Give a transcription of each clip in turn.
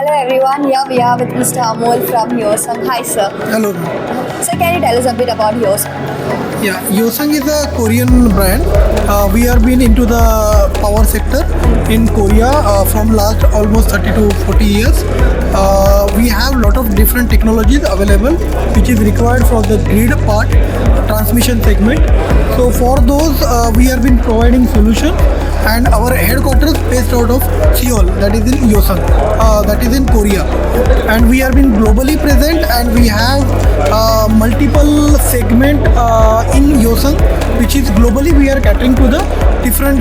Hello everyone, here we are with Mr. Amol from Hyosung. Hi sir. Hello. So can you tell us a bit about Hyosung? Yeah, Hyosung is a Korean brand. We have been into the power sector in Korea from last almost 30 to 40 years. We have lot of different technologies available which is required for the grid part, transmission segment. So for those we have been providing solution, and our headquarters based out of Seoul, that is in Hyosung, that is in Korea, and we have been globally present, and we have multiple segment in Hyosung, which is globally we are catering to the different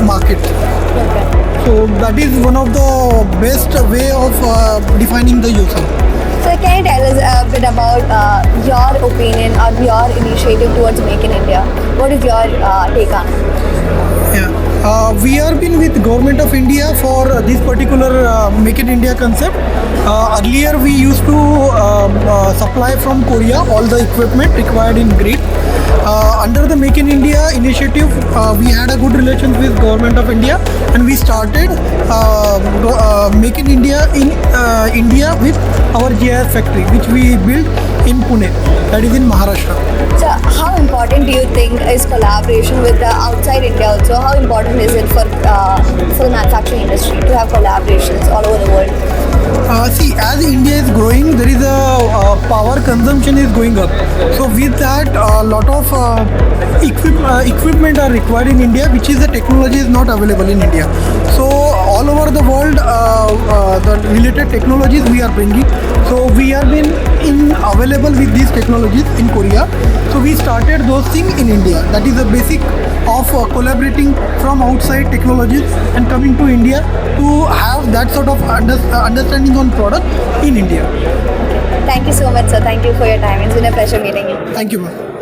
markets. So that is one of the best way of defining the Hyosung. So can you tell us a bit about your opinion or your initiative towards Make in India? What is your take on it? Yeah. We have been with Government of India for this particular Make in India concept. Earlier we used to supply from Korea all the equipment required in grid. Under the Make in India initiative, we had a good relations with Government of India, and we started Make in India in India with our GIS factory, which we built in Pune, that is in Maharashtra. So how important do you think is collaboration with the outside India also? How important is it for the manufacturing industry to have collaborations all over the world? See, as India is growing, there is a power consumption is going up. So with that, a lot of equipment are required in India, which is the technology is not available in India. So all over the world, the related technologies we are bringing. So we have been available with these technologies in Korea. So we started those things in India. That is the basic of collaborating from outside technologies and coming to India to have that sort of understanding on product in India. Thank you so much sir. Thank you for your time. It's been a pleasure meeting you. Thank you, ma'am.